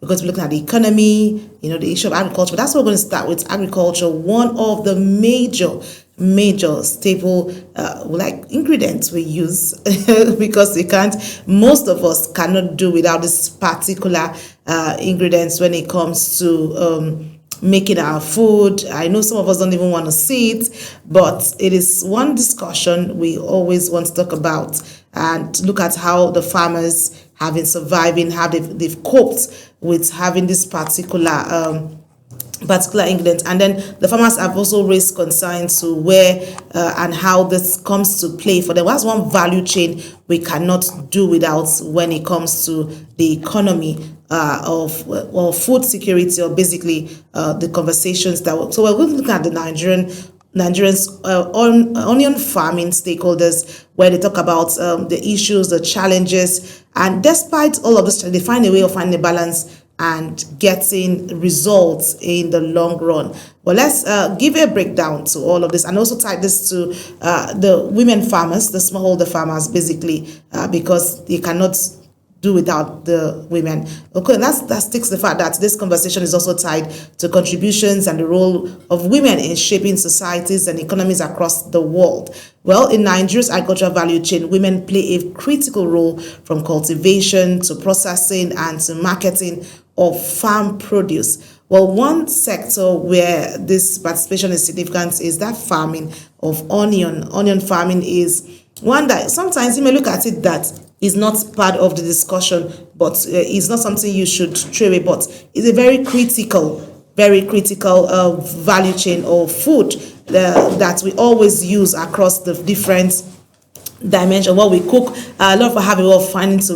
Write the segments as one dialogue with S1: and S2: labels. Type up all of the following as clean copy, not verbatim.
S1: We're going to be looking at the economy, the issue of agriculture. But that's what we're going to start with, agriculture, one of the major staple ingredients we use because most of us cannot do without this particular ingredients when it comes to making our food. I know some of us don't even want to see it, but it is one discussion we always want to talk about and look at how the farmers have been surviving, how they've coped with having this particular ingredient. And then the farmers have also raised concerns to where and how this comes to play for them. What's one value chain we cannot do without when it comes to the economy of food security, or basically the conversations so we're going to look at the Nigerians onion farming stakeholders, where they talk about the issues, the challenges, and despite all of this, they find a way of finding a balance and getting results in the long run. Well, let's give a breakdown to all of this, and also tie this to the women farmers, the smallholder farmers, basically, because they cannot do without the women. Okay, that sticks the fact that this conversation is also tied to contributions and the role of women in shaping societies and economies across the world. Well, in Nigeria's agricultural value chain, women play a critical role from cultivation to processing and to marketing of farm produce. Well, one sector where this participation is significant is that farming of onion. Onion farming is one that sometimes you may look at it that is not part of the discussion, but it's not something you should throw away, but it's a very critical value chain of food that we always use across the different dimension. What we cook, a lot of us have a way of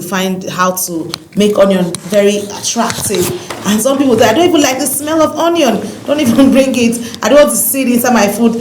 S1: find how to make onion very attractive, and some people say, I don't even like the smell of onion, don't even bring it, I don't want to see it inside my food,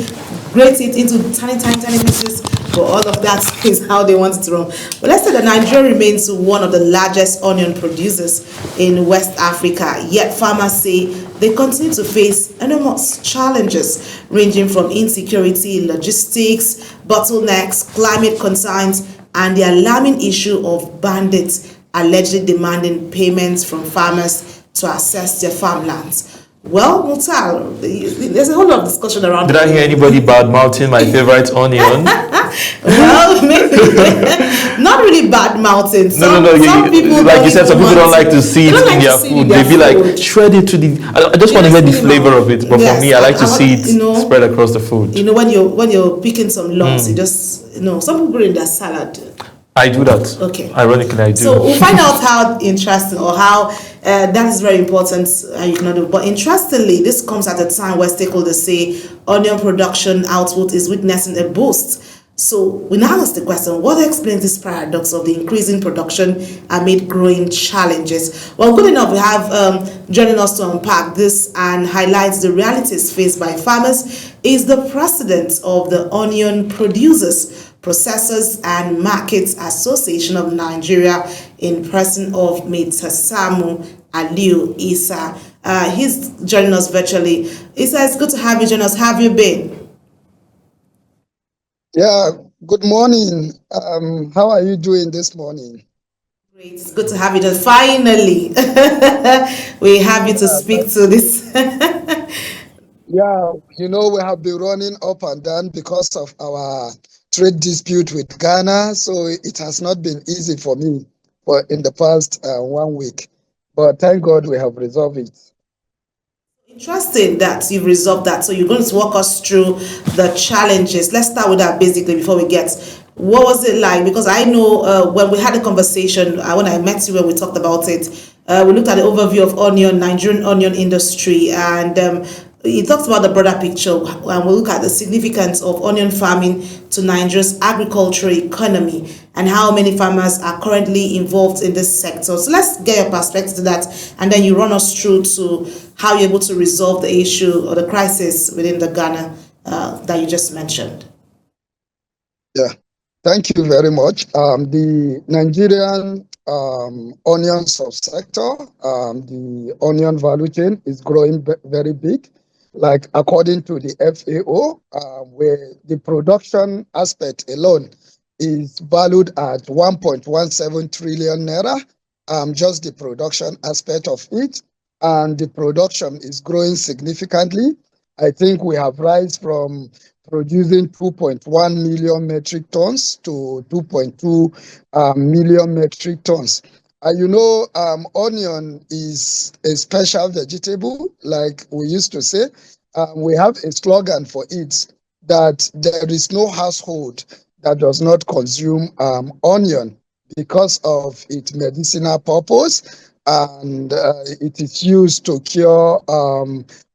S1: grate it into tiny pieces. But all of that is how they want it to run. But let's say that Nigeria remains one of the largest onion producers in West Africa, yet farmers say they continue to face enormous challenges ranging from insecurity, logistics, bottlenecks, climate concerns, and the alarming issue of bandits allegedly demanding payments from farmers to access their farmlands. Well, Mutal, there's a whole lot of discussion around.
S2: Did I hear anybody bad mouthing my favorite onion?
S1: Well, maybe not really bad mouthing.
S2: No. Some people, like you said, some people don't like to see it in their food. They be like, shred it to the. I just want to get the flavor of it, but for me, I like to see it spread across the food.
S1: When you're picking some lumps, you just some people put it in their salad.
S2: I do that.
S1: Okay.
S2: Ironically, I do.
S1: So we'll find out how interesting or how that is very important. You cannot do. But interestingly, this comes at a time where stakeholders say onion production output is witnessing a boost. So we now ask the question, what explains this paradox of the increasing production amid growing challenges? Well, good enough, we have joining us to unpack this and highlight the realities faced by farmers is the president of the Onion Producers, Processors and Markets Association of Nigeria, in person of Mr. Samu Aliu Isa. He's joining us virtually. Isa, it's good to have you join us. How have you been?
S3: Yeah, good morning. How are you doing this morning?
S1: Great, it's good to have you. Just finally, we have you to speak to this.
S3: Yeah, we have been running up and down because of our trade dispute with Ghana, so it has not been easy for me in the past 1 week. But thank God we have resolved it.
S1: Interesting that you've resolved that. So you're going to walk us through the challenges. Let's start with that basically before we get. What was it like? Because I know when we had a conversation, when I met you, when we talked about it, we looked at the overview of Nigerian onion industry, and he talked about the broader picture, and we'll look at the significance of onion farming to Nigeria's agricultural economy and how many farmers are currently involved in this sector. So let's get your perspective to that, and then you run us through to how you're able to resolve the issue or the crisis within the Ghana that you just mentioned.
S3: Yeah, thank you very much. The Nigerian onion subsector, the onion value chain is growing very big. Like according to the FAO, where the production aspect alone is valued at 1.17 trillion naira, just the production aspect of it, and the production is growing significantly. I think we have rise from producing 2.1 million metric tons to 2.2 million metric tons. Onion is a special vegetable, like we used to say. We have a slogan for it that there is no household that does not consume onion because of its medicinal purpose, and it is used to cure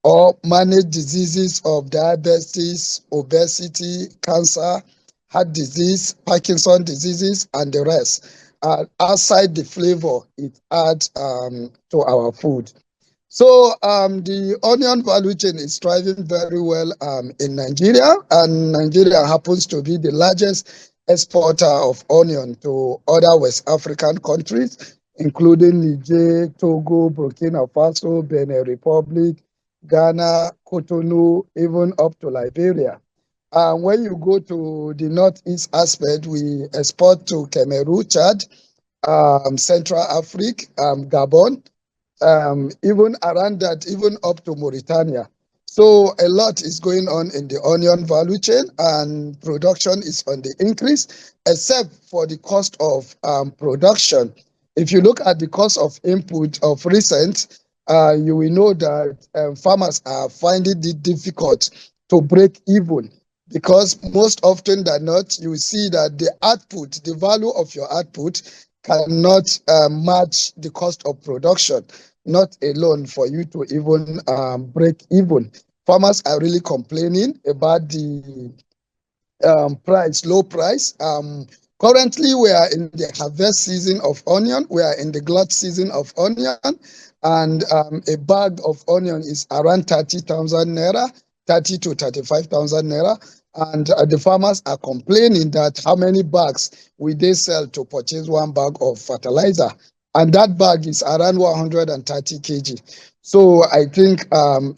S3: or manage diseases of diabetes, obesity, cancer, heart disease, Parkinson's diseases, and the rest. Outside the flavor it adds to our food. So the onion value chain is thriving very well in Nigeria, and Nigeria happens to be the largest exporter of onion to other West African countries, including Niger, Togo, Burkina Faso, Benin Republic, Ghana, Cotonou, even up to Liberia. When you go to the northeast aspect, we export to Cameroon, Chad, Central Africa, Gabon, even around that, even up to Mauritania. So a lot is going on in the onion value chain, and production is on the increase, except for the cost of production. If you look at the cost of input of recent, you will know that farmers are finding it difficult to break even, because most often than not, you see that the output, the value of your output cannot match the cost of production, not alone for you to even break even. Farmers are really complaining about the low price. Currently, we are in the harvest season of onion. We are in the glut season of onion, and a bag of onion is around 30,000 naira, 30 to 35,000 naira. And the farmers are complaining that how many bags will they sell to purchase one bag of fertilizer? And that bag is around 130 kg. So I think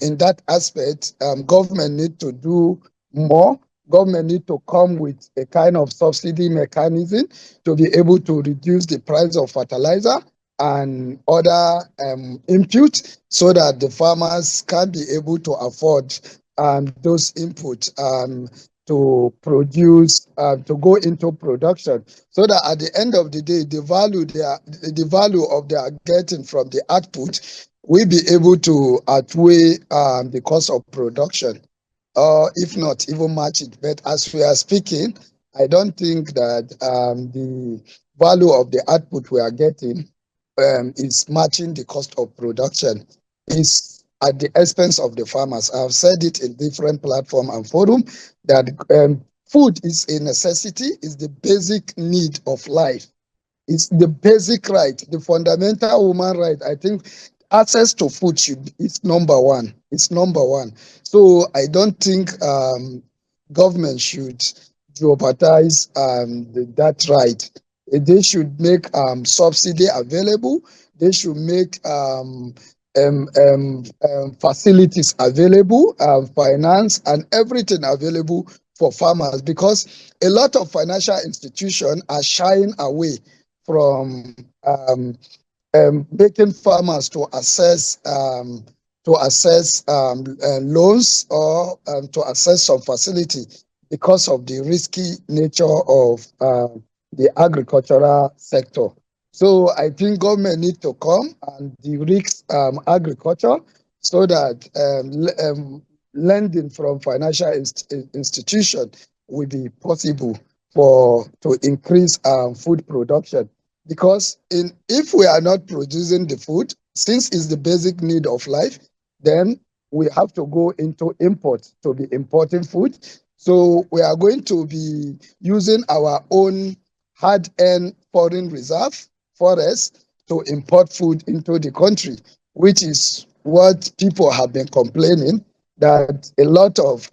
S3: in that aspect, government need to do more. Government need to come with a kind of subsidy mechanism to be able to reduce the price of fertilizer and other inputs, so that the farmers can be able to afford those inputs to produce, to go into production, so that at the end of the day, the value of they are getting from the output will be able to outweigh the cost of production, or if not, even match it. But as we are speaking, I don't think that the value of the output we are getting is matching the cost of production. It's at the expense of the farmers. I've said it in different platforms and forums that food is a necessity, is the basic need of life. It's the basic right, the fundamental human right. I think access to food is number one. It's number one. So I don't think government should jeopardize that right. They should make subsidy available. They should make facilities available, finance and everything available for farmers, because a lot of financial institutions are shying away from making farmers to access loans, or to access some facility, because of the risky nature of the agricultural sector. So I think government need to come and de-risk agriculture, so that lending from financial institutions will be possible to increase food production. Because if we are not producing the food, since it's the basic need of life, then we have to go into import to be importing food. So we are going to be using our own hard-earned foreign reserve forests to import food into the country, which is what people have been complaining, that a lot of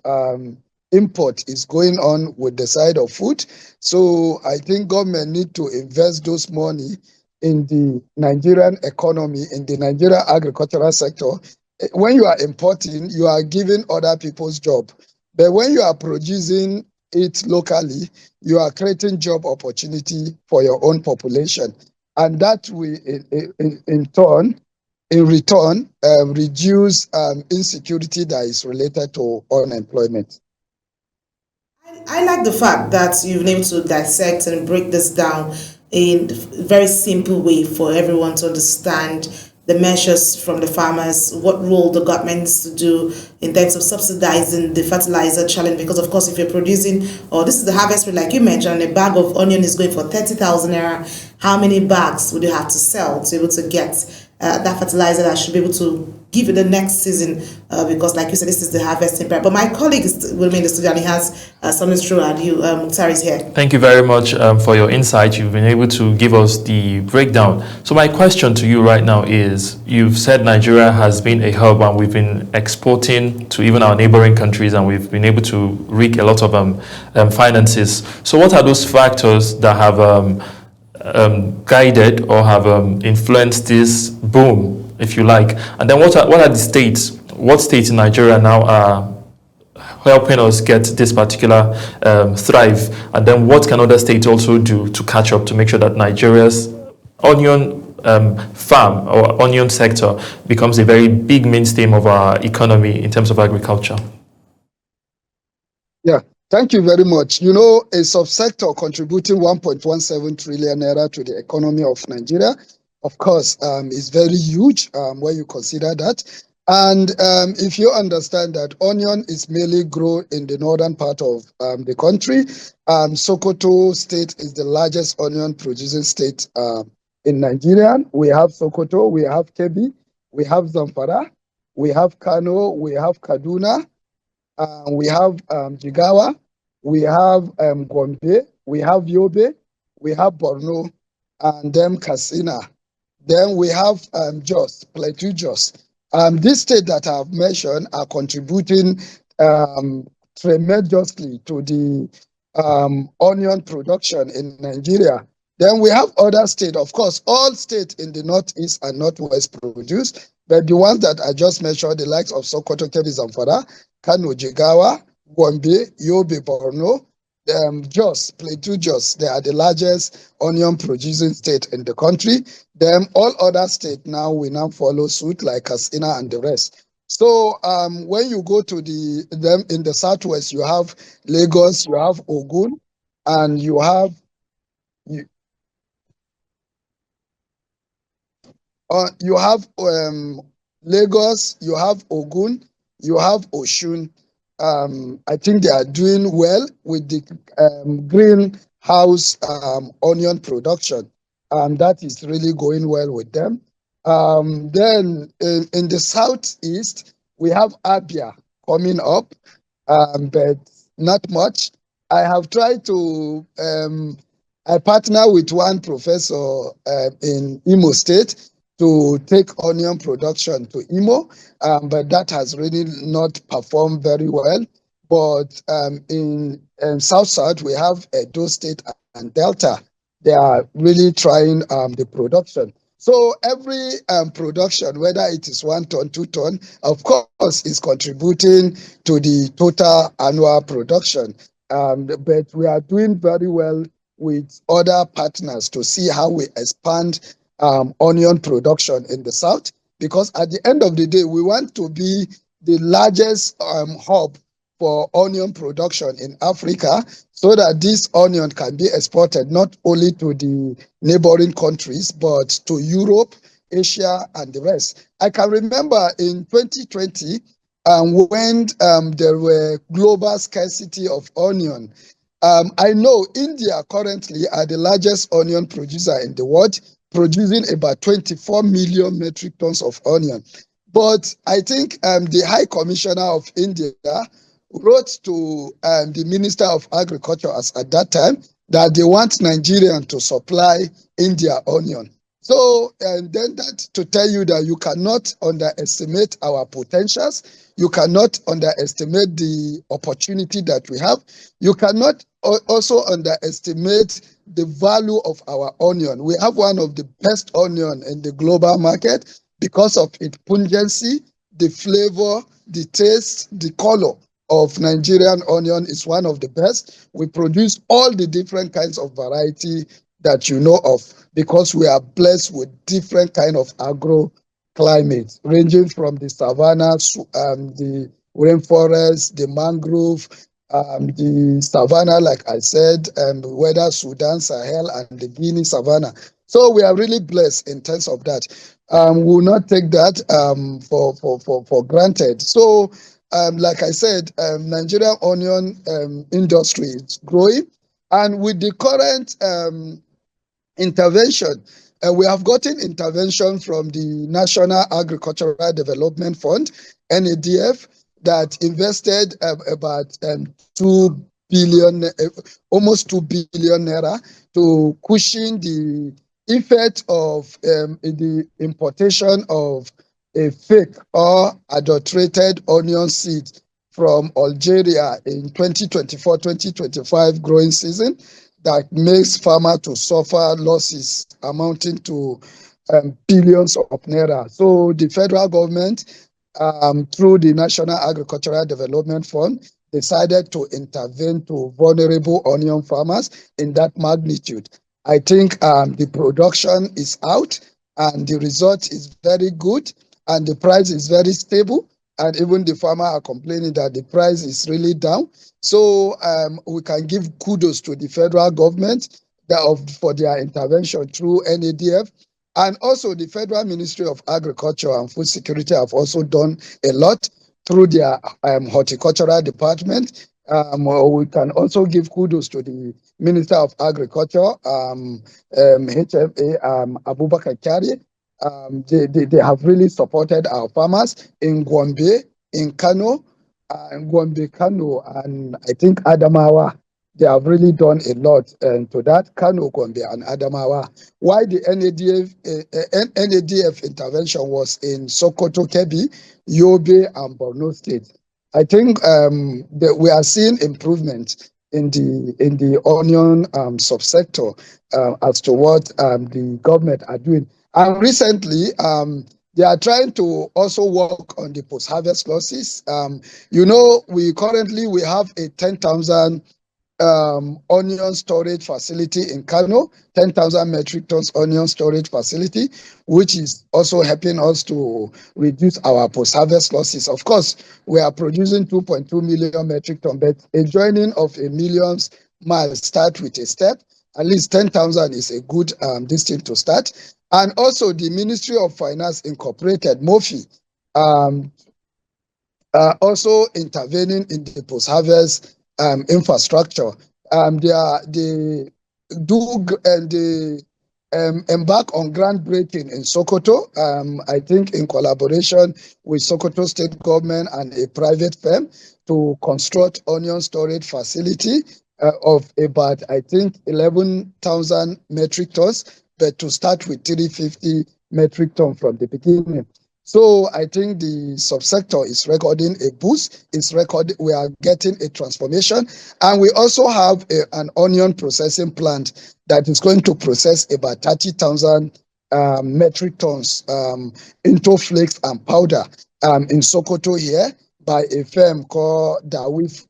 S3: import is going on with the side of food. So I think government need to invest those money in the Nigerian economy, in the Nigerian agricultural sector. When you are importing, you are giving other people's job. But when you are producing it locally, you are creating job opportunity for your own population. and that will in return reduce insecurity that is related to unemployment.
S1: I like the fact that you've been able to dissect and break this down in a very simple way for everyone to understand the measures from the farmers, what role the government needs to do in terms of subsidizing the fertilizer challenge. Because of course, if you're producing, or this is the harvest rate, like you mentioned, a bag of onion is going for 30,000 naira. How many bags would you have to sell to be able to get that fertilizer that should be able to give you the next season? Because like you said, this is the harvesting period. But my colleague will be in the studio and he has something to throw at you. Mukhtar is here.
S2: Thank you very much for your insight. You've been able to give us the breakdown. So my question to you right now is, you've said Nigeria has been a hub and we've been exporting to even our neighboring countries and we've been able to reap a lot of finances. So what are those factors that have guided or have influenced this boom, if you like? And then what are the states? What states in Nigeria now are helping us get this particular thrive? And then what can other states also do to catch up to make sure that Nigeria's onion farm or onion sector becomes a very big mainstay of our economy in terms of agriculture?
S3: Yeah. Thank you very much. You know, a subsector contributing 1.17 trillion naira to the economy of Nigeria, of course, is very huge when you consider that. And if you understand that onion is mainly grown in the northern part of the country, Sokoto State is the largest onion producing state in Nigeria. We have Sokoto, we have Kebbi, we have Zamfara, we have Kano, we have Kaduna, we have Jigawa, we have Gombe, we have Yobe, we have Borno, and then Katsina. Then we have Jos, Plateau Jos. These states that I've mentioned are contributing tremendously to the onion production in Nigeria. Then we have other states. Of course, all states in the northeast and northwest produce, but the ones that I just mentioned, the likes of Sokoto, Kebbi, Zamfara, Kano, Jigawa, Gombe, Yobe, Borno, Jos, Plateau Jos, they are the largest onion producing state in the country. Then all other states now will now follow suit, like Katsina and the rest. So when you go to them in the southwest, you have Lagos, you have Ogun, and you have Lagos, you have Ogun, you have Oshun. I think they are doing well with the greenhouse onion production. That is really going well with them. Then in the southeast, we have Abia coming up, but not much. I have tried to, I partner with one professor in Imo State to take onion production to Imo, but that has really not performed very well. But in South, we have Edo State and Delta. They are really trying the production. So every production, whether it is 1 ton, 2 ton, of course, is contributing to the total annual production. But we are doing very well with other partners to see how we expand onion production in the South, because at the end of the day, we want to be the largest hub for onion production in Africa, so that this onion can be exported not only to the neighboring countries, but to Europe, Asia, and the rest. I can remember in 2020, when there were global scarcity of onion, I know India currently are the largest onion producer in the world, producing about 24 million metric tons of onion. But I think the High Commissioner of India wrote to the Minister of Agriculture at that time that they want Nigerian to supply India onion. So, and then that to tell you that you cannot underestimate our potentials. You cannot underestimate the opportunity that we have. You cannot also underestimate the value of our onion. We have one of the best onion in the global market because of its pungency, the flavor, the taste, the color of Nigerian onion is one of the best. We produce all the different kinds of variety that you know of. because we are blessed with different kind of agro climates, ranging from the savanna, the rainforest, the mangrove, the savanna, like I said, whether Sudan, Sahel, and the Guinea savanna. So we are really blessed in terms of that. We will not take that for granted. So, like I said, Nigerian onion industry is growing, and with the current intervention, we have gotten intervention from the National Agricultural Development Fund, NADF, that invested about 2 billion, almost 2 billion naira to cushion the effect of the importation of a fake or adulterated onion seed from Algeria in 2024-2025 growing season, that makes farmers to suffer losses amounting to billions of naira. So the federal government, through the National Agricultural Development Fund, decided to intervene to vulnerable onion farmers in that magnitude. I think the production is out and the result is very good and the price is very stable. And even the farmer are complaining that the price is really down. So we can give kudos to the federal government for their intervention through NADF. And also the Federal Ministry of Agriculture and Food Security have also done a lot through their horticultural department. We can also give kudos to the Minister of Agriculture, HFA, Abubakar Kyari. They have really supported our farmers in Gombe, in Kano, Kano, and I think Adamawa. They have really done a lot to that, Kano, Gombe, and Adamawa. Why the NADF intervention was in Sokoto, Kebbi, Yobe, and Borno State. I think that we are seeing improvement in the onion subsector as to what the government are doing. And recently, they are trying to also work on the post-harvest losses. We currently have a 10,000 onion storage facility in Kano, 10,000 metric tons onion storage facility, which is also helping us to reduce our post-harvest losses. Of course, we are producing 2.2 million metric tons, but a joining of a million miles start with a step. At least 10,000 is a good distance to start. And also the Ministry of Finance Incorporated, MOFI, also intervening in the post-harvest infrastructure. They embark on groundbreaking in Sokoto, I think in collaboration with Sokoto State Government and a private firm to construct onion storage facility of about, I think, 11,000 metric tons, but to start with 350 metric tons from the beginning. So I think the subsector is recording a boost. We are getting a transformation, and we also have an onion processing plant that is going to process about 30,000 metric tons into flakes and powder in Sokoto here by a firm called Dawif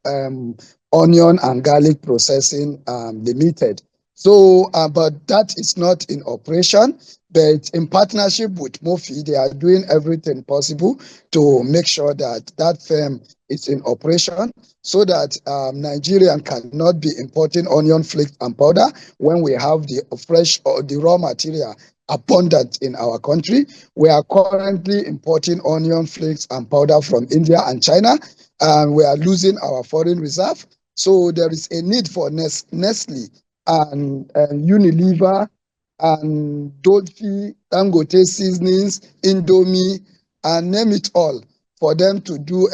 S3: Onion and Garlic Processing Limited. So, but that is not in operation. But in partnership with MOFI, they are doing everything possible to make sure that that firm is in operation so that Nigerian cannot be importing onion flakes and powder when we have the fresh or the raw material abundant in our country. We are currently importing onion flakes and powder from India and China, and we are losing our foreign reserve. So there is a need for Nestle and Unilever and Dolphy, Dangote Seasonings, Indomie, and name it all, for them to do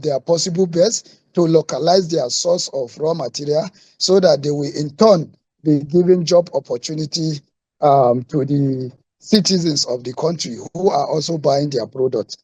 S3: their possible best to localize their source of raw material so that they will in turn be giving job opportunity to the citizens of the country who are also buying their products.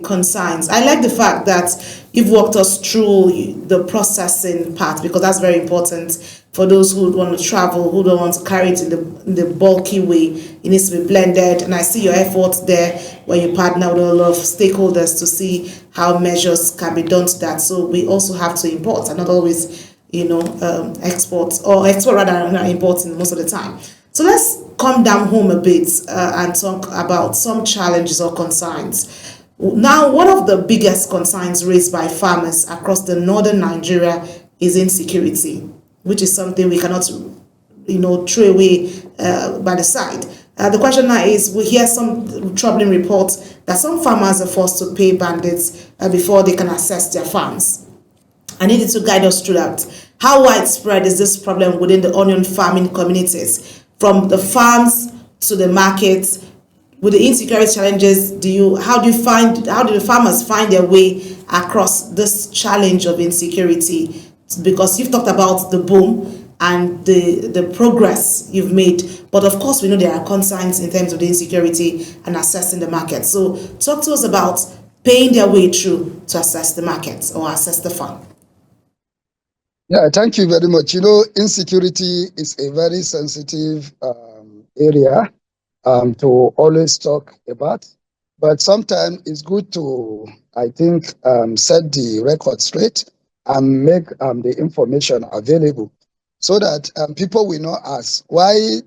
S1: Concerns. I like the fact that you've walked us through the processing part, because that's very important for those who want to travel, who don't want to carry it in the bulky way. It needs to be blended, and I see your efforts there where you partner with a lot of stakeholders to see how measures can be done to that. So we also have to import and not always exports, or export rather than importing most of the time. So let's come down home a bit and talk about some challenges or concerns. Now, one of the biggest concerns raised by farmers across the northern Nigeria is insecurity, which is something we cannot, throw away by the side. The question now is, we hear some troubling reports that some farmers are forced to pay bandits before they can access their farms. I needed to guide us through that. How widespread is this problem within the onion farming communities, from the farms to the markets? With the insecurity challenges, how do the farmers find their way across this challenge of insecurity? Because you've talked about the boom and the progress you've made, but of course we know there are concerns in terms of the insecurity and accessing the market. So talk to us about paying their way through to access the market or access the farm.
S3: Yeah, thank you very much. Insecurity is a very sensitive area to always talk about, but sometimes it's good to, I think, set the record straight and make the information available so that people will not ask why.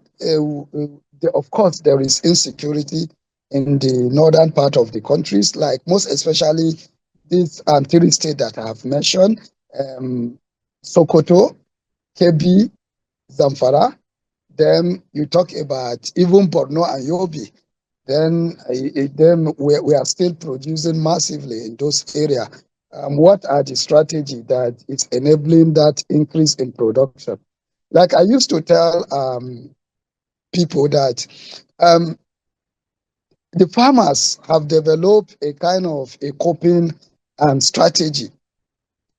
S3: Of course, there is insecurity in the northern part of the countries, like most especially these three states that I have mentioned: Sokoto, Kebbi, Zamfara. Then you talk about even Borno and Yobe. Then we are still producing massively in those areas. What are the strategies that is enabling that increase in production? Like I used to tell people that the farmers have developed a kind of a coping strategy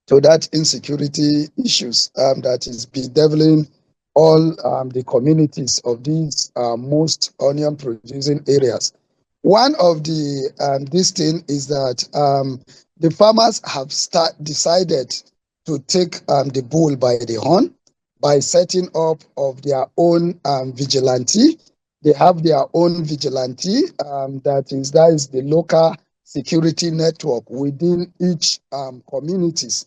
S3: to that insecurity issues that is bedeviling all the communities of these most onion producing areas. One of the this thing is that the farmers have decided to take the bull by the horn by setting up of their own vigilante. They have their own vigilante that is the local security network within each communities.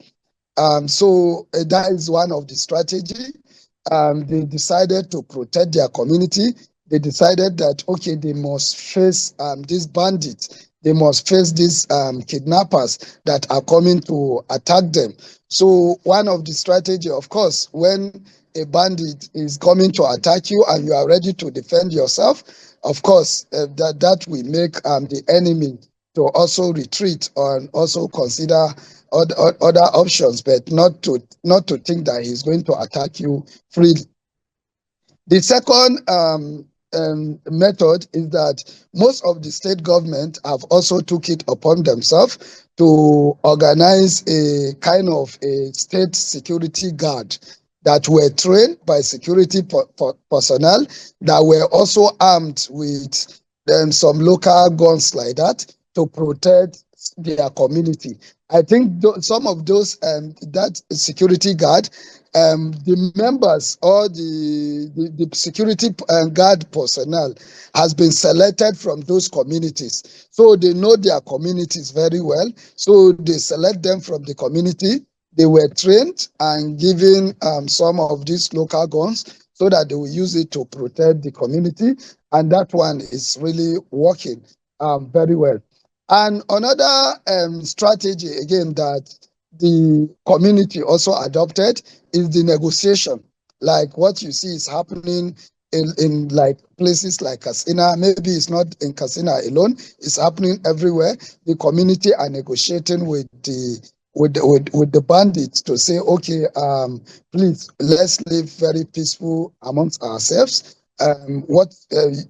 S3: So that is one of the strategy. They decided to protect their community. They decided that, okay, they must face these bandits. They must face these kidnappers that are coming to attack them. So one of the strategy, of course, when a bandit is coming to attack you and you are ready to defend yourself, of course, that will make the enemy to also retreat and also consider other options, but not to think that he's going to attack you freely. The second method is that most of the state government have also took it upon themselves to organize a kind of a state security guard that were trained by security personnel that were also armed with some local guns like that to protect their community. I think some of those that security guard, the members or the security guard personnel has been selected from those communities. So they know their communities very well. So they select them from the community. They were trained and given some of these local guns so that they will use it to protect the community. And that one is really working very well. And another strategy, again, that the community also adopted is the negotiation. Like what you see is happening in like places like Katsina. Maybe it's not in Katsina alone. It's happening everywhere. The community are negotiating with the bandits to say, okay, please, let's live very peaceful amongst ourselves. What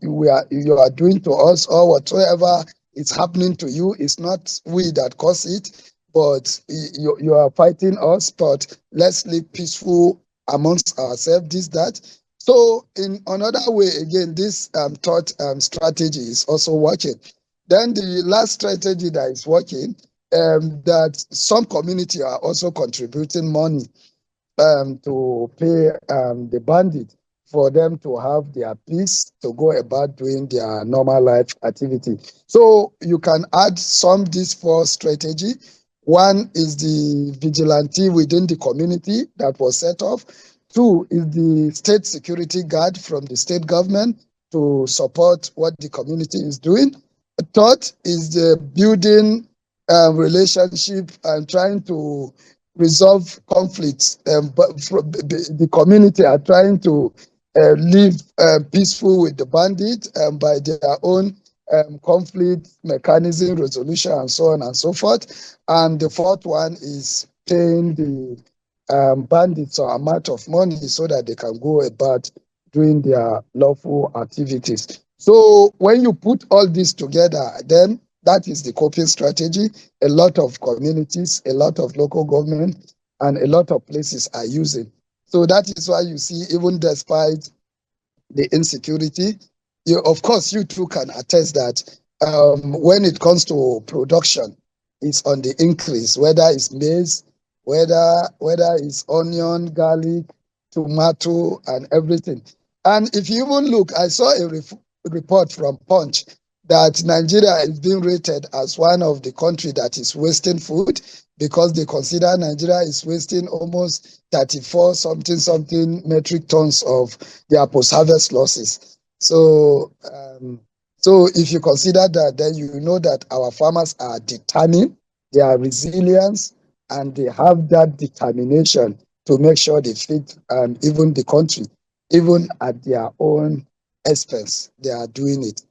S3: you are doing to us or whatsoever it's happening to you. It's not we that cause it, but you are fighting us. But let's live peaceful amongst ourselves. This, that. So in another way, again, this thought strategy is also working. Then the last strategy that is working, that some community are also contributing money to pay the bandit for them to have their peace to go about doing their normal life activity. So you can add these four strategy One is the vigilante within the community that was set off. Two is the state security guard from the state government to support what the community is doing. Third is the building relationship and trying to resolve conflicts. But the community are trying to live peaceful with the bandit by their own conflict mechanism, resolution, and so on and so forth. And the fourth one is paying the bandits an amount of money so that they can go about doing their lawful activities. So when you put all this together, then that is the coping strategy. A lot of communities, a lot of local government, and a lot of places are using. So that is why you see, even despite the insecurity, of course, you too can attest that when it comes to production, it's on the increase, whether it's maize, whether it's onion, garlic, tomato, and everything. And if you even look, I saw a report from Punch that Nigeria is being rated as one of the countries that is wasting food because they consider Nigeria is wasting almost 34 something metric tons of their post-harvest losses. So, so if you consider that, then you know that our farmers are determined, they are resilient, and they have that determination to make sure they feed even the country, even at their own expense. They are doing it.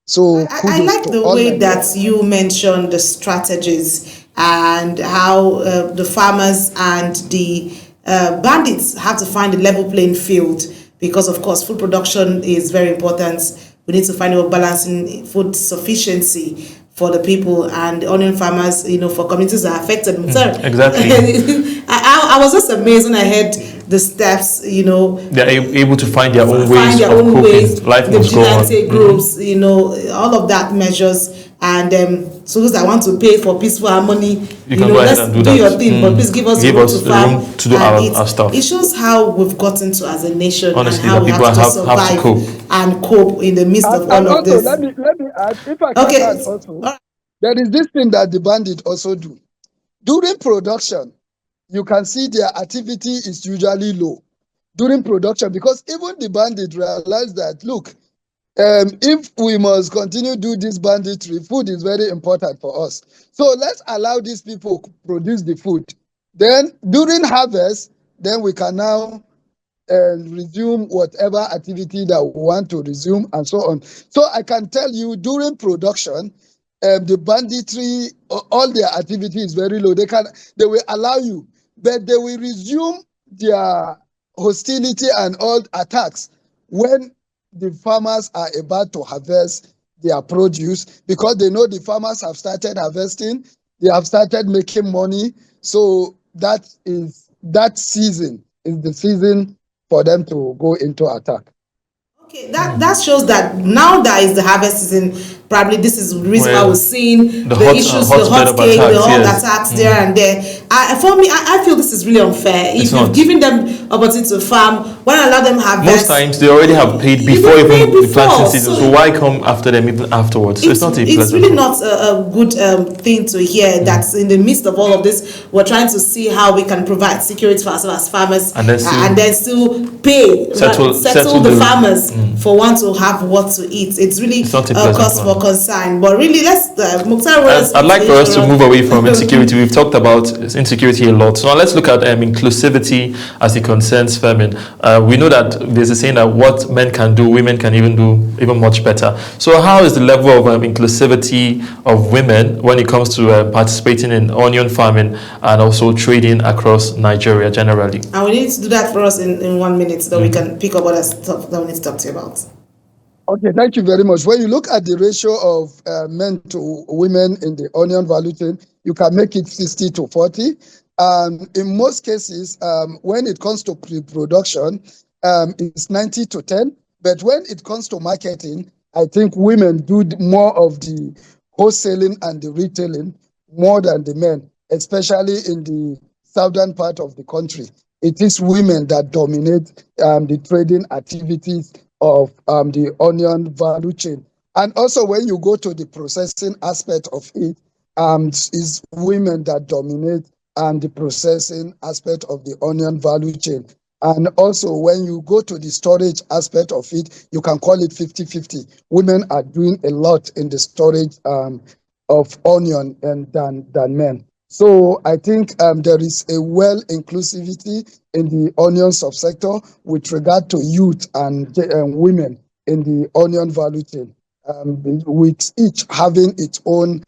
S3: So
S1: I like the way that you mentioned the strategies and how the farmers and the bandits have to find a level playing field because, of course, food production is very important. We need to find a balancing food sufficiency for the people and the onion farmers, for communities that are affected.
S2: Exactly.
S1: I was just amazed when I heard the steps,
S2: they're able to find their own ways
S1: of coping.
S2: Life must go on.
S1: Groups, all of that measures. And so those that want to pay for peaceful harmony,
S2: you can go ahead and do that.
S1: Your thing, but please give us room
S2: to do our stuff.
S1: It shows how we've gotten to as a nation.
S2: Honestly,
S1: and how we have to survive
S2: have to cope.
S1: and cope in the midst of all of this.
S3: Let me add, if I can add also, there is this thing that the bandit also do. During production, you can see their activity is usually low during production because even the bandit realize that, look, if we must continue do this banditry, food is very important for us. So let's allow these people produce the food. Then during harvest, then we can now resume whatever activity that we want to resume and so on. So I can tell you during production, the banditry, all their activity is very low. They will allow you, but they will resume their hostility and all attacks when the farmers are about to harvest their produce because they know the farmers have started harvesting, they have started making money. So that season is the season for them to go into attack.
S1: Okay, that shows that now that is the harvest season. Probably this is the reason why we're seeing the issues, the hot cake, the hot attacks there and there. For me, I feel this is really unfair. If you've given them opportunity to farm, why not allow them harvest?
S2: Most times they already have paid before even the planting season, so why come after them even afterwards?
S1: It's really not a good thing to hear that in the midst of all of this, we're trying to see how we can provide security for ourselves as farmers and then still pay, settle the farmers for one to have what to eat. It's really a cause for concern. But really, let's
S2: I'd like for us to move away from insecurity. We've talked about insecurity a lot. So now let's look at inclusivity as it concerns famine. We know that there's a saying that what men can do, women can even do even much better. So how is the level of inclusivity of women when it comes to participating in onion farming and also trading across Nigeria generally?
S1: And we need to do that for us in 1 minute so that we can pick up other stuff that we need to talk to you about.
S3: Okay, thank you very much. When you look at the ratio of men to women in the onion value chain, you can make it 60 to 40. In most cases, when it comes to pre-production, it's 90 to 10. But when it comes to marketing, I think women do more of the wholesaling and the retailing more than the men, especially in the southern part of the country. It is women that dominate the trading activities of the onion value chain. And also when you go to the processing aspect of it, is women that dominate the processing aspect of the onion value chain. And also, when you go to the storage aspect of it, you can call it 50-50. Women are doing a lot in the storage of onion than men. So I think there is a well inclusivity in the onion subsector with regard to youth and women in the onion value chain, with each having its own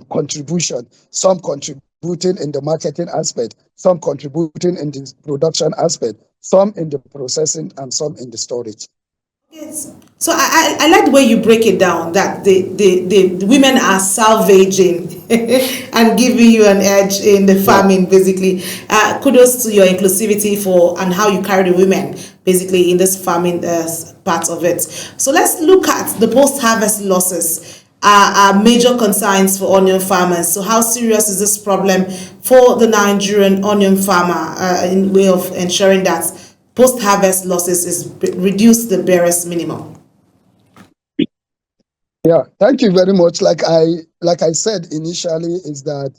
S3: contribution. Some contributing in the marketing aspect, some contributing in the production aspect, some in the processing, and some in the storage.
S1: Yes. So I like the way you break it down, that the women are salvaging and giving you an edge in the farming, basically. Kudos to your inclusivity and how you carry the women basically in this farming part of it. So let's look at the post-harvest losses. Are major concerns for onion farmers. So how serious is this problem for the Nigerian onion farmer in way of ensuring that post-harvest losses is reduced the barest minimum?
S3: Yeah, thank you very much. Like I said initially, is that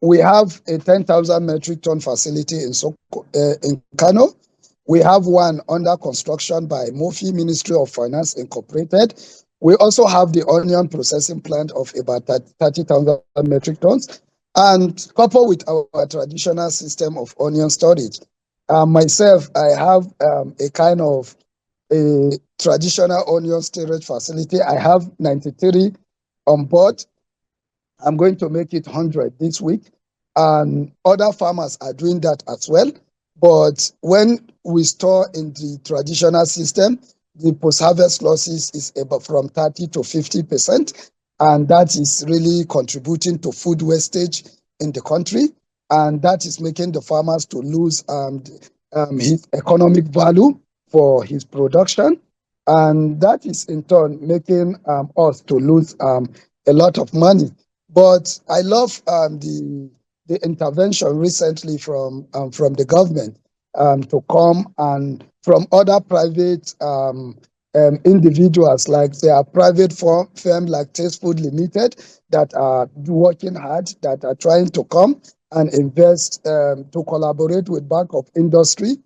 S3: we have a 10,000 metric ton facility in Kano. We have one under construction by Mofi Ministry of Finance Incorporated. We also have the onion processing plant of about 30,000 metric tons, and coupled with our traditional system of onion storage. Myself, I have a kind of a traditional onion storage facility. I have 93 on board. I'm going to make it 100 this week, and other farmers are doing that as well. But when we store in the traditional system, the post-harvest losses is about from 30 to 50%, and that is really contributing to food wastage in the country, and that is making the farmers to lose his economic value for his production, and that is in turn making us to lose a lot of money. But I love the intervention recently from the government to come, and from other private individuals, like there are private firms like Taste Food Limited that are working hard, that are trying to come and invest to collaborate with Bank of Industry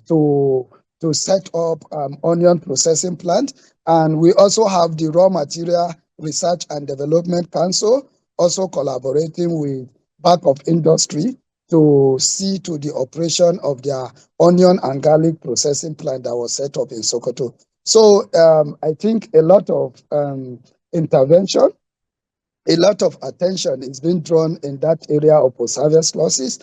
S3: to set up onion processing plant. And we also have the Raw Material Research and Development Council also collaborating with Bank of Industry to see to the operation of their onion and garlic processing plant that was set up in Sokoto. So I think a lot of intervention, a lot of attention is being drawn in that area of post-harvest losses.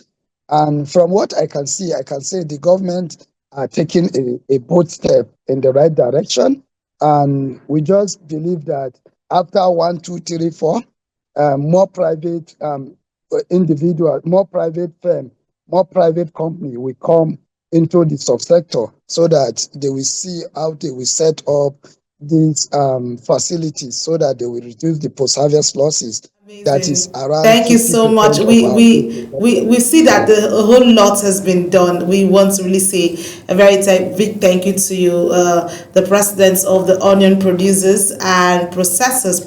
S3: And from what I can see, I can say the government are taking a bold step in the right direction. And we just believe that after 1, 2, 3, 4, more private individual, more private firm, more private company will come into the subsector so that they will see how they will set up these facilities so that they will reduce the post-harvest losses.
S1: Amazing.
S3: That is around.
S1: Thank you so much. We see that a whole lot has been done. We want to really say a very big thank you to you, the presidents of the Onion Producers, Processors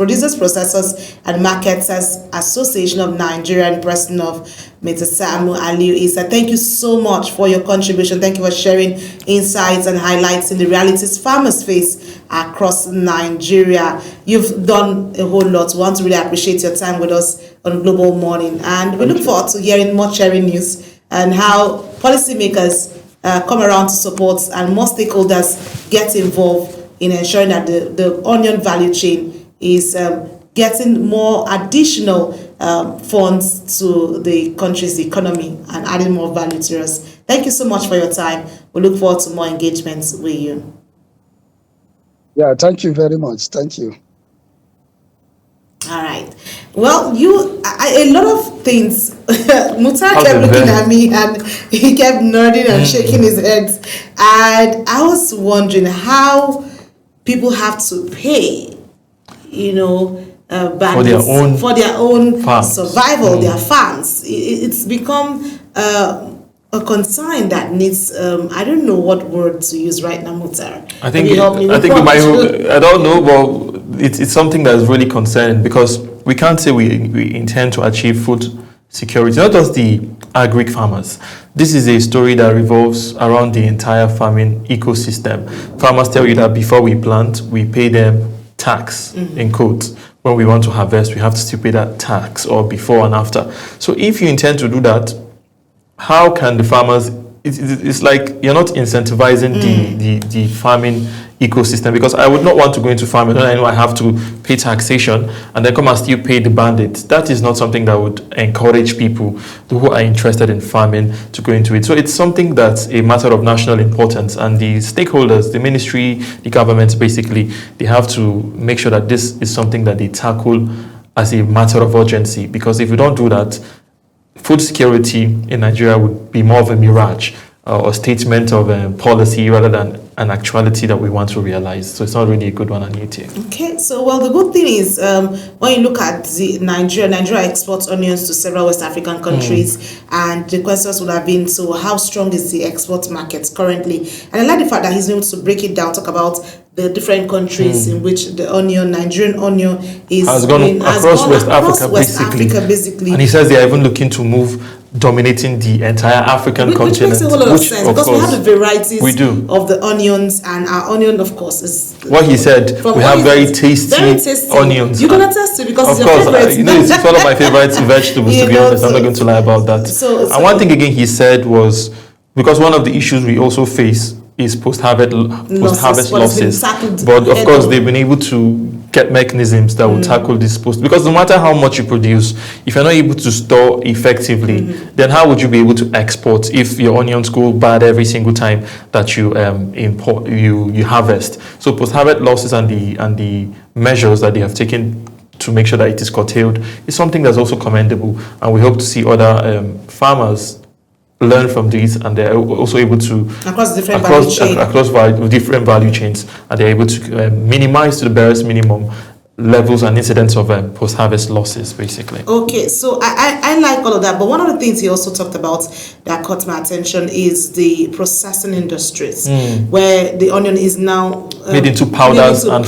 S1: and Marketers Association of Nigeria, and President of Mr. Samuel Aliyu Isa. Thank you so much for your contribution. Thank you for sharing insights and highlights in the realities farmers face across Nigeria. You've done a whole lot. We want to really appreciate your time with us on Global Morning, and we look forward to hearing more sharing news and how policymakers come around to support and more stakeholders get involved in ensuring that the onion value chain is getting more additional funds to the country's economy and adding more value to us. Thank you so much for your time. We look forward to more engagements with you.
S3: Yeah, thank you very much. Thank you.
S1: All right. Well, a lot of things. Mutar kept looking at me and he kept nodding and shaking his head. And I was wondering how people have to pay, bandits for their own survival, their farms. It's become a concern that needs, I don't know what word to use right now, Mutar.
S2: I don't know, but it's something that is really concerning, because we can't say we intend to achieve food security, not just the agric farmers. This is a story that revolves around the entire farming ecosystem. Farmers tell you that before we plant, we pay them tax, in quotes. When we want to harvest, we have to still pay that tax, or before and after. So if you intend to do that, how can the farmers, it's like you're not incentivizing the farming ecosystem, because I would not want to go into farming and I know I have to pay taxation and then come and still pay the bandits. That is not something that would encourage people who are interested in farming to go into it. So it's something that's a matter of national importance, and the stakeholders, the ministry, the governments, basically, they have to make sure that this is something that they tackle as a matter of urgency, because if we don't do that, food security in Nigeria would be more of a mirage or statement of policy rather than an actuality that we want to realize. So it's not really a good one, Anita.
S1: Okay, so well, the good thing is when you look at the Nigeria exports onions to several West African countries, and the questions would have been, so how strong is the export market currently? And I like the fact that he's able to break it down, talk about the different countries in which the Nigerian onion
S2: has gone across West Africa,
S1: basically.
S2: And he says they are even looking to move dominating the entire African continent.
S1: Which makes a whole lot of sense, because we have the varieties of the onions, and our onion, of course, is
S2: what he said. We have very tasty onions.
S1: You can attest to, because
S2: of
S1: it's your
S2: course, it's one of my favorite vegetables, to be honest. I'm not going to lie about that. And one thing again he said was, because one of the issues we also face is post-harvest losses. But of course, they've been able to get mechanisms that will tackle this because no matter how much you produce, if you're not able to store effectively, then how would you be able to export if your onions go bad every single time that you import, you harvest? So post-harvest losses and the measures that they have taken to make sure that it is curtailed is something that's also commendable, and we hope to see other farmers learn from these, and they're also able to
S1: across different
S2: value chains, and they're able to minimize to the barest minimum levels and incidents of post-harvest losses, basically.
S1: Okay, so I like all of that, but one of the things he also talked about that caught my attention is the processing industries, where the onion is now
S2: made into powders and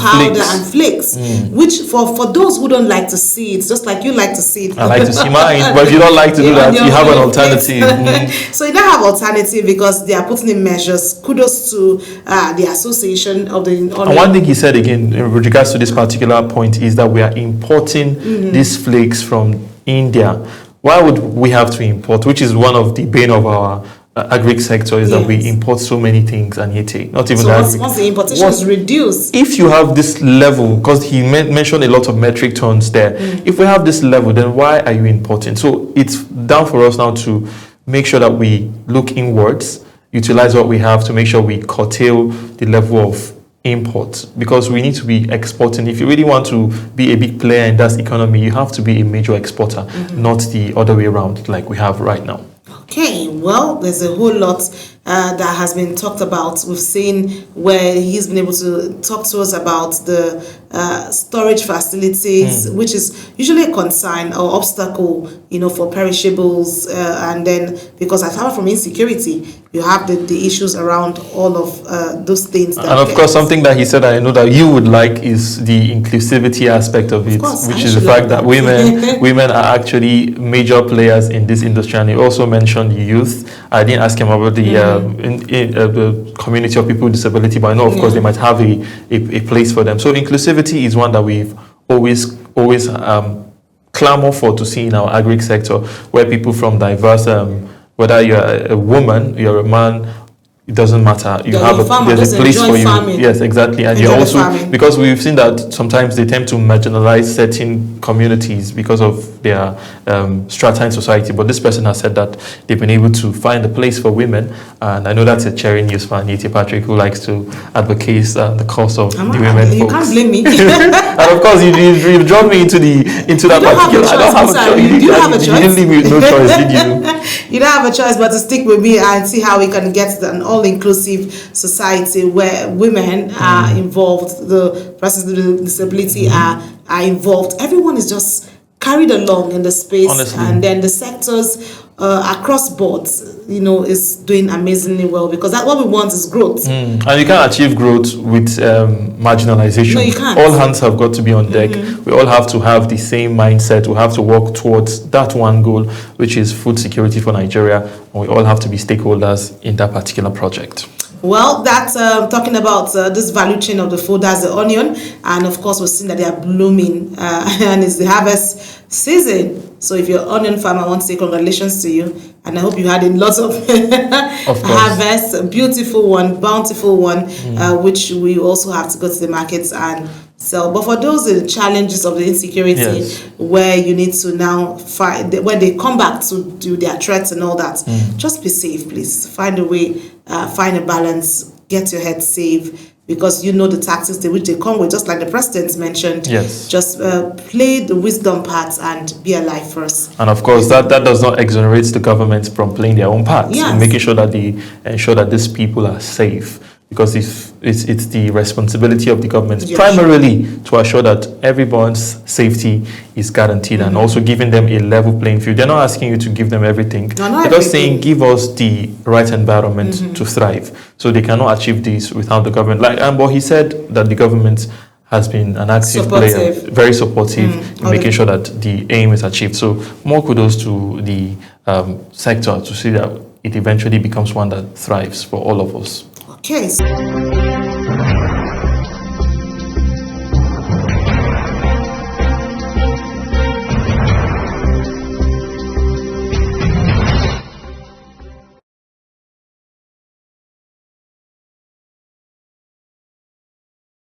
S1: flakes, which for those who don't like to see it, just like you like to see it.
S2: I like to see mine, but if you don't like to do that, you have an alternative.
S1: So you now have alternative, because they are putting in measures. Kudos to the association of the onion.
S2: And one thing he said again with regards to this particular point is that we are importing these flakes from India. Why would we have to import, which is one of the bane of our agric sector, is that we import so many things, and yet not even
S1: once the importation is reduced.
S2: If you have this level, because he mentioned a lot of metric tons there, if we have this level, then why are you importing? So it's down for us now to make sure that we look inwards, utilize what we have to make sure we curtail the level of imports, because we need to be exporting. If you really want to be a big player in that economy, you have to be a major exporter, not the other way around like we have right now.
S1: Okay, well, there's a whole lot that has been talked about. We've seen where he's been able to talk to us about the storage facilities, which is usually a concern or obstacle, for perishables, and then because apart from insecurity, you have the issues around all of those things.
S2: And of course, something that he said I know that you would like is the inclusivity aspect of it, which is the fact that women are actually major players in this industry. And he also mentioned youth. I didn't ask him about the community of people with disability, but I know, of course, they might have a place for them. So inclusivity is one that we've always clamor for to see in our agric sector, where people from diverse, whether you're a woman, you're a man, it doesn't matter. There's a place for you.
S1: Farming.
S2: Yes, exactly. And you're also, because we've seen that sometimes they tend to marginalize certain communities because of their strata in society. But this person has said that they've been able to find a place for women. And I know that's a cherry news for Anita Patrick, who likes to advocate the cause of the women
S1: you
S2: folks.
S1: Can't blame me.
S2: And of course, you drawn me into that particular. I don't have a choice.
S1: You have a choice.
S2: You didn't leave me with no choice, did you?
S1: You don't have a choice but to stick with me and see how we can get an all-inclusive society where women are involved, the persons with disability are involved. Everyone is just carried along in the space.
S2: Honestly.
S1: And then the sectors across boards, is doing amazingly well, because that what we want is growth.
S2: And you can't achieve growth with marginalization.
S1: No, you can't.
S2: All hands have got to be on deck. We all have to have the same mindset. We have to work towards that one goal, which is food security for Nigeria. And we all have to be stakeholders in that particular project.
S1: Well, that's talking about this value chain of the food, that's the onion. And of course, we've seen that they are blooming and it's the harvest season. So if you're an onion farmer, I want to say congratulations to you. And I hope you had a lot of harvest, a beautiful one, bountiful one, which we also have to go to the markets and sell. But for those challenges of the insecurity, where you need to now find, when they come back to do their threats and all that, just be safe, please. Find a way, find a balance, get your head safe, because you know the tactics which they come with, just like the president mentioned.
S2: Yes.
S1: Just play the wisdom part and be alive first.
S2: And of course, that does not exonerate the government from playing their own part, in making sure that they ensure that these people are safe. Because if it's the responsibility of the government primarily to assure that everyone's safety is guaranteed, and also giving them a level playing field. They're not asking you to give them everything. They're just saying give us the right environment to thrive. So they cannot achieve this without the government. But he said that the government has been an active player, very supportive in making sure that the aim is achieved. So more kudos to the sector to see that it eventually becomes one that thrives for all of us.
S1: Okay.